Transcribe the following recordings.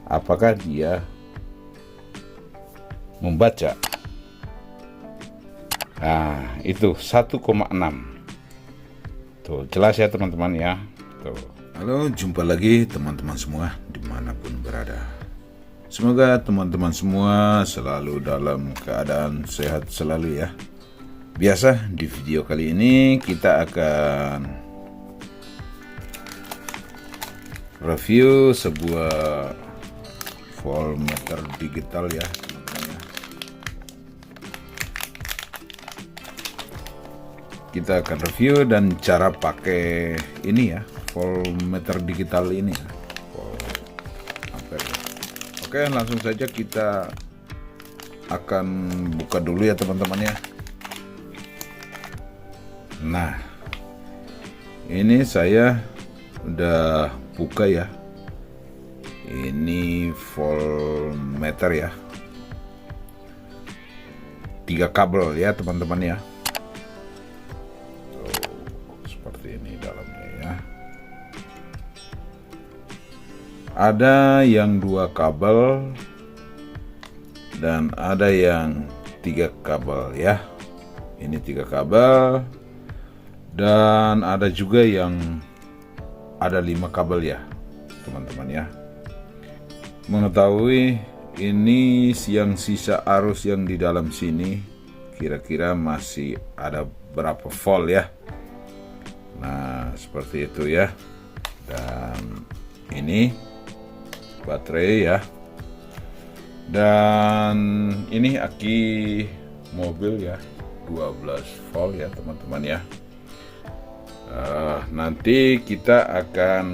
apakah dia membaca. Nah, itu 1,6. Tuh, jelas ya teman-teman ya. Tuh. Halo, jumpa lagi teman-teman semua dimanapun berada. Semoga teman-teman semua selalu dalam keadaan sehat selalu ya. Biasa di video kali ini kita akan review sebuah voltmeter digital ya teman-teman ya. Kita akan review dan cara pakai ini ya, voltmeter digital ini ya. Oke, langsung saja kita akan buka dulu ya teman-teman ya. Nah, ini saya udah buka ya. Ini voltmeter ya, 3 kabel ya teman-teman ya. Tuh, seperti ini dalamnya ya. Ada yang 2 kabel dan ada yang 3 kabel ya. Ini 3 kabel dan ada juga yang ada 5 kabel ya teman-teman ya. Mengetahui ini yang sisa arus yang di dalam sini kira-kira masih ada berapa volt ya. Nah, seperti itu ya. Dan ini baterai ya, dan ini aki mobil ya, 12 volt ya teman-teman ya. Nanti kita akan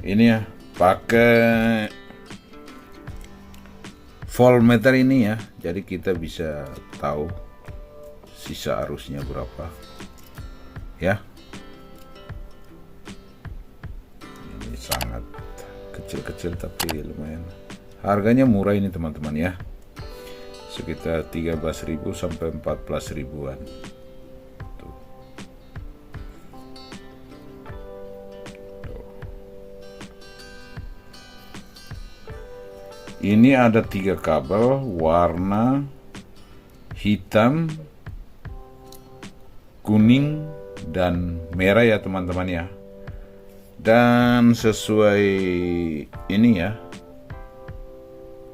ini ya, pakai voltmeter ini ya, jadi kita bisa tahu sisa arusnya berapa ya. Sangat kecil-kecil tapi lumayan. Harganya murah ini teman-teman ya. Sekitar 13.000 sampai 14.000-an. Tuh. Tuh. Ini ada 3 kabel warna hitam, kuning, dan merah ya teman-teman ya. Dan sesuai ini ya,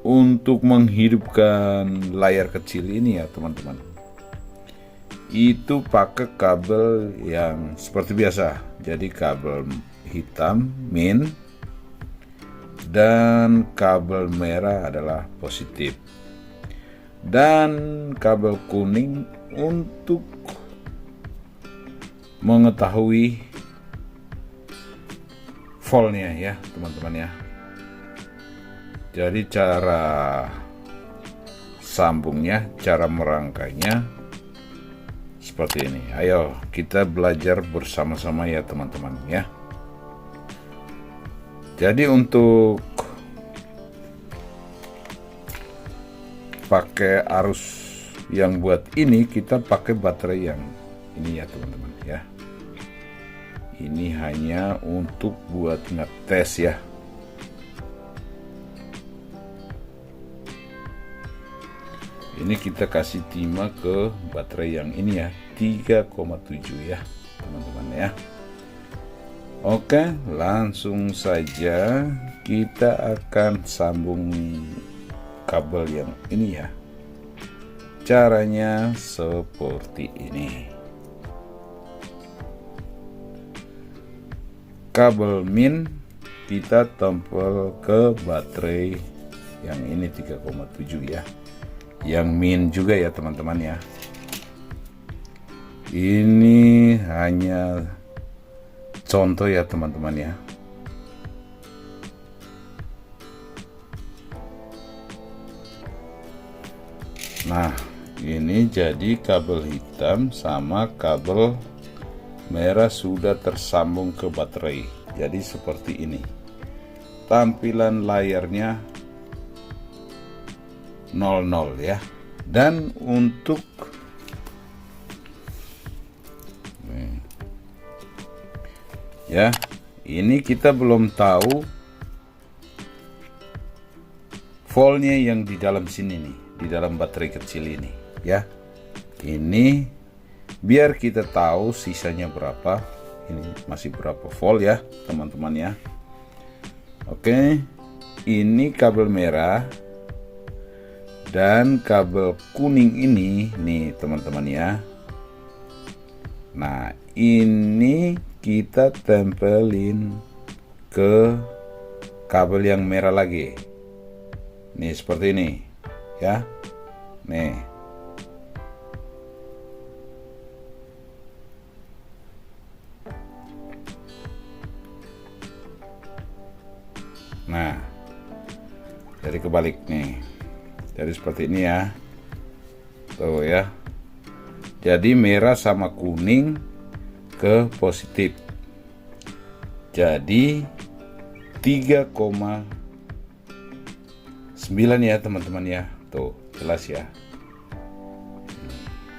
untuk menghidupkan layar kecil ini ya teman-teman, itu pakai kabel yang seperti biasa. Jadi kabel hitam min dan kabel merah adalah positif, dan kabel kuning untuk mengetahui voltnya ya teman-teman ya. Jadi cara sambungnya, cara merangkainya seperti ini. Ayo kita belajar bersama-sama ya teman-teman ya. Jadi untuk pakai arus yang buat ini, kita pakai baterai yang ini ya teman-teman ya. Ini hanya untuk buat ngetes ya. Ini kita kasih timah ke baterai yang ini ya, 3,7 ya teman-teman ya. Oke, langsung saja kita akan sambung kabel yang ini ya. Caranya seperti ini. Kabel min kita tempel ke baterai yang ini 3,7 ya, yang min juga ya teman-teman ya. Ini hanya contoh ya teman-teman ya. Nah, ini jadi kabel hitam sama kabel merah sudah tersambung ke baterai. Jadi seperti ini tampilan layarnya 00 ya. Dan untuk ya, ini kita belum tahu voltnya yang di dalam sini nih, di dalam baterai kecil ini ya. Ini biar kita tahu sisanya berapa, ini masih berapa volt ya teman-teman ya. Oke, ini kabel merah dan kabel kuning ini nih teman-teman ya. Nah, ini kita tempelin ke kabel yang merah lagi. Nih seperti ini ya. Nih. Nah, jadi kebalik nih. Jadi seperti ini ya. Tuh ya. Jadi merah sama kuning ke positif. Jadi 3,9 ya teman-teman ya. Tuh, jelas ya.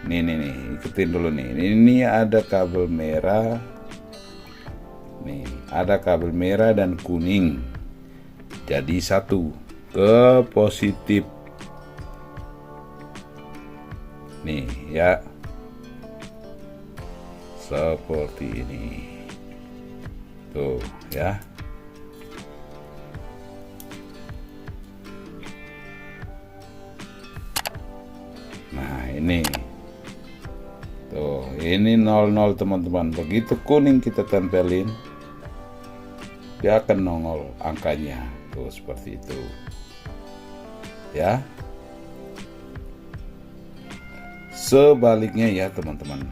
Nih, ikutin dulu nih. Ini ada kabel merah. Nih, ada kabel merah dan kuning. Jadi satu ke positif. Nih ya. Seperti ini. Tuh ya. Nah, ini. Tuh, ini 00 teman-teman. Begitu kuning kita tempelin, dia akan nongol angkanya. Tuh, seperti itu. Ya. Sebaliknya ya, teman-teman.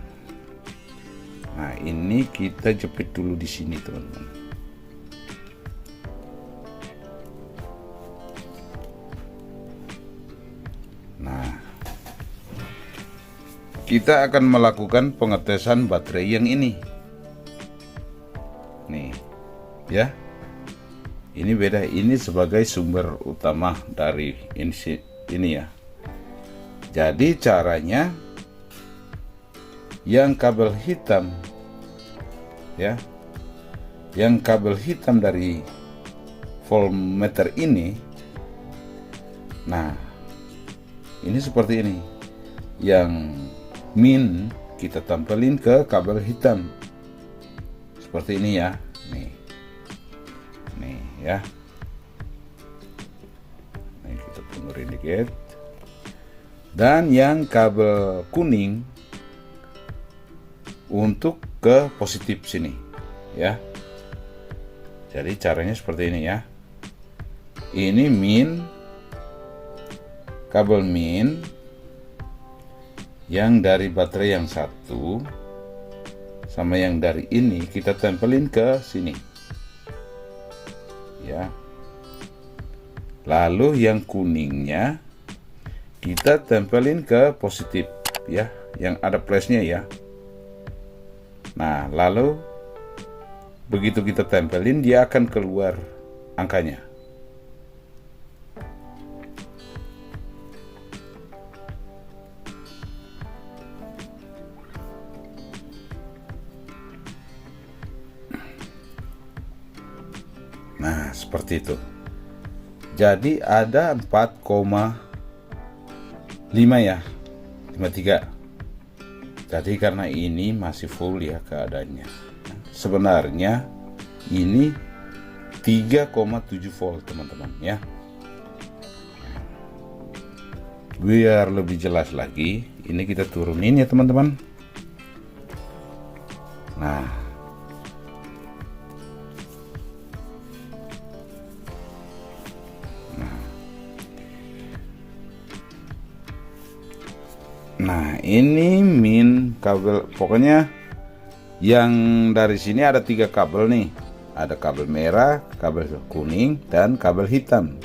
Nah, ini kita jepit dulu di sini, teman-teman. Nah, kita akan melakukan pengetesan baterai yang ini. Nih, ya. Ini beda, ini sebagai sumber utama dari ini ya. Jadi caranya yang kabel hitam ya, yang kabel hitam dari voltmeter ini, nah ini seperti ini, yang min kita tempelin ke kabel hitam seperti ini ya. Nih ya, nih kita penurin dikit. Dan yang kabel kuning untuk ke positif sini ya. Jadi caranya seperti ini ya. Ini min, kabel min yang dari baterai yang satu sama yang dari ini kita tempelin ke sini ya. Lalu yang kuningnya kita tempelin ke positif ya, yang ada plusnya ya. Nah, lalu begitu kita tempelin, dia akan keluar angkanya. Nah, seperti itu. Jadi ada 4,5 ya, 53. Jadi karena ini masih full ya keadaannya. Sebenarnya ini 3,7 volt teman-teman ya. Biar lebih jelas lagi, ini kita turunin ya teman-teman. Nah, ini min kabel, pokoknya yang dari sini ada 3 kabel nih. Ada kabel merah, kabel kuning, dan kabel hitam.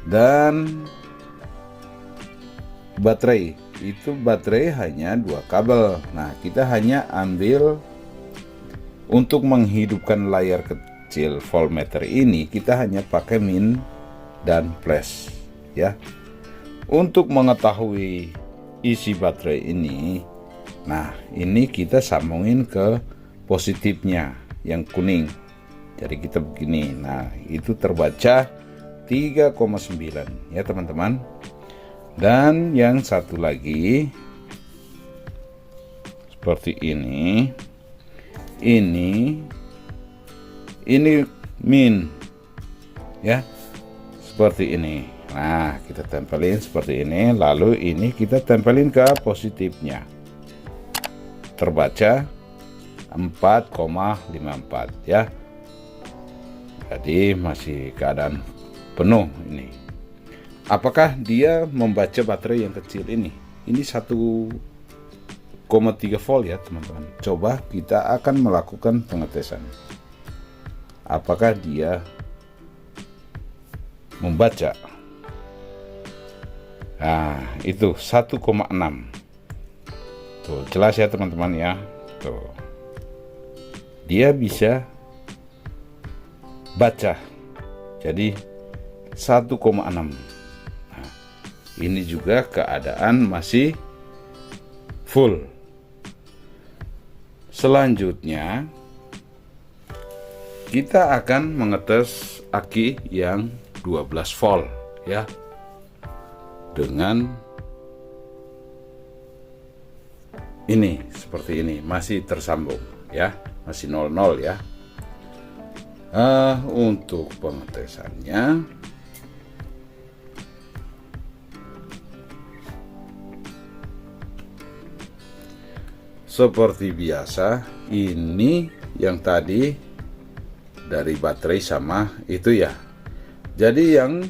Dan baterai, itu baterai hanya 2 kabel. Nah, kita hanya ambil untuk menghidupkan layar kecil voltmeter ini, kita hanya pakai min dan plus ya. Untuk mengetahui isi baterai ini, nah ini kita sambungin ke positifnya yang kuning Jadi kita begini. Nah, itu terbaca 3,9 ya teman-teman. Dan yang satu lagi seperti ini. Ini min ya, seperti ini. Nah, kita tempelin seperti ini, lalu ini kita tempelin ke positifnya. Terbaca 4,54 ya. Jadi masih keadaan penuh ini. Apakah dia membaca baterai yang kecil ini? Ini 1,3 volt ya teman-teman. Coba kita akan melakukan pengetesan. Apakah dia membaca? Nah, itu 1,6. Tuh, jelas ya teman-teman ya. Tuh. Dia bisa baca. Jadi 1,6. Nah, ini juga keadaan masih full. Selanjutnya kita akan mengetes aki yang 12 volt ya, dengan ini seperti ini, masih tersambung ya, masih 00 ya. Untuk pengetesannya seperti biasa, ini yang tadi dari baterai sama itu ya. Jadi yang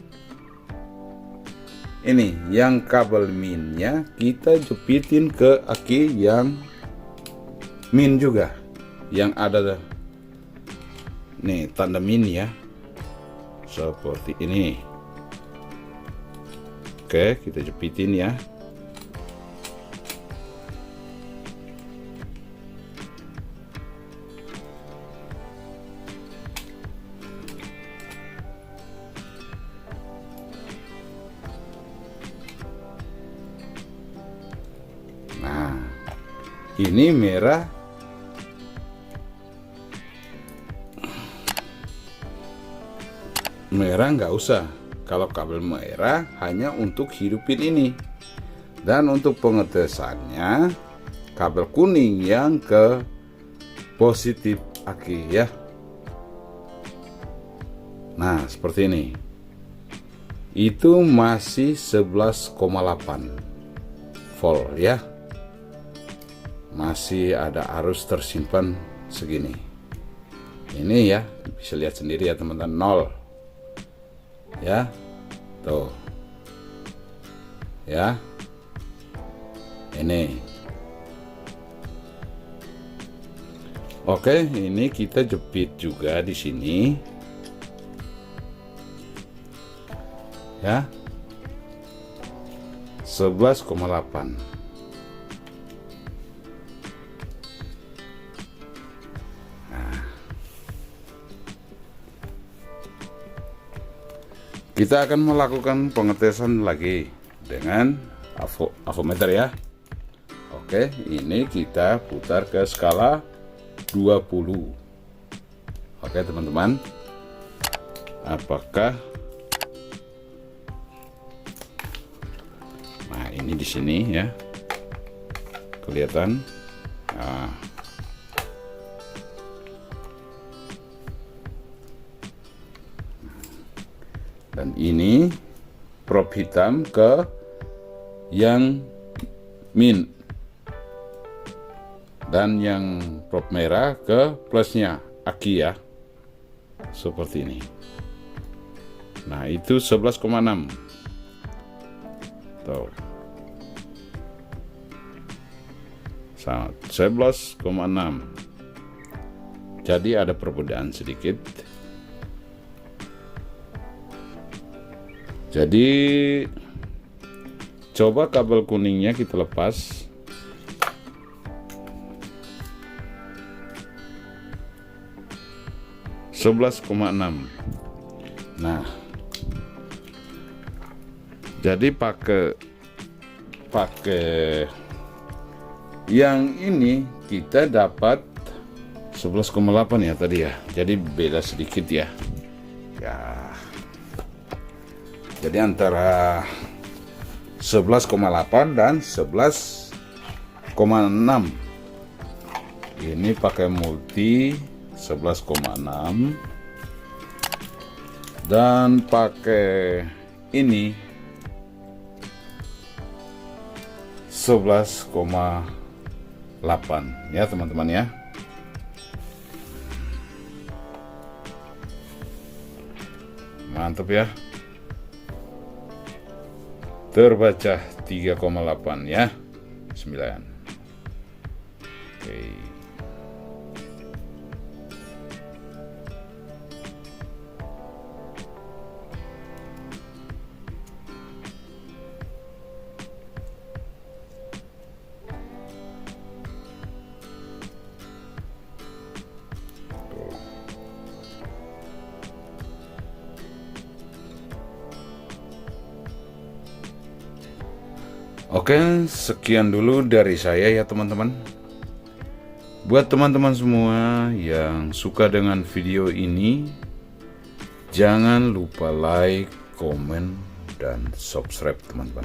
ini, yang kabel minnya kita jepitin ke aki yang min juga, yang ada nih tanda min ya, seperti ini. Oke, kita jepitin ya. Ini merah, nggak usah. Kalau kabel merah hanya untuk hidupin ini, dan untuk pengetesannya kabel kuning yang ke positif aki ya. Nah, seperti ini. Itu masih 11,8 volt ya. Masih ada arus tersimpan segini. Ini ya, bisa lihat sendiri ya teman-teman, 0 ya, tuh ya, ini. Oke, ini kita jepit juga di sini ya, 11,8. Kita akan melakukan pengetesan lagi dengan avometer ya. Oke, ini kita putar ke skala 20. Oke teman-teman, apakah, nah ini di sini ya, kelihatan. Nah, dan ini probe hitam ke yang min, dan yang probe merah ke plusnya aki ya, seperti ini. Nah itu 11,6 tuh, 11,6. Jadi ada perbedaan sedikit. Jadi coba kabel kuningnya kita lepas. (11,6). Nah, jadi pakai yang ini kita dapat 11,8 ya tadi ya. Jadi beda sedikit ya. Ya. Jadi antara 11,8 dan 11,6. Ini pakai multi 11,6 dan pakai ini 11,8 ya teman-teman ya. Mantap ya. Terbaca 3,8 ya. 9. Oke. Oke, sekian dulu dari saya ya teman-teman. Buat teman-teman semua yang suka dengan video ini, jangan lupa like, komen, dan subscribe teman-teman.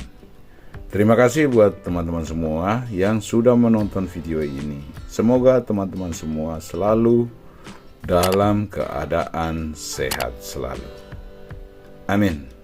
Terima kasih buat teman-teman semua yang sudah menonton video ini. Semoga teman-teman semua selalu dalam keadaan sehat selalu. Amin.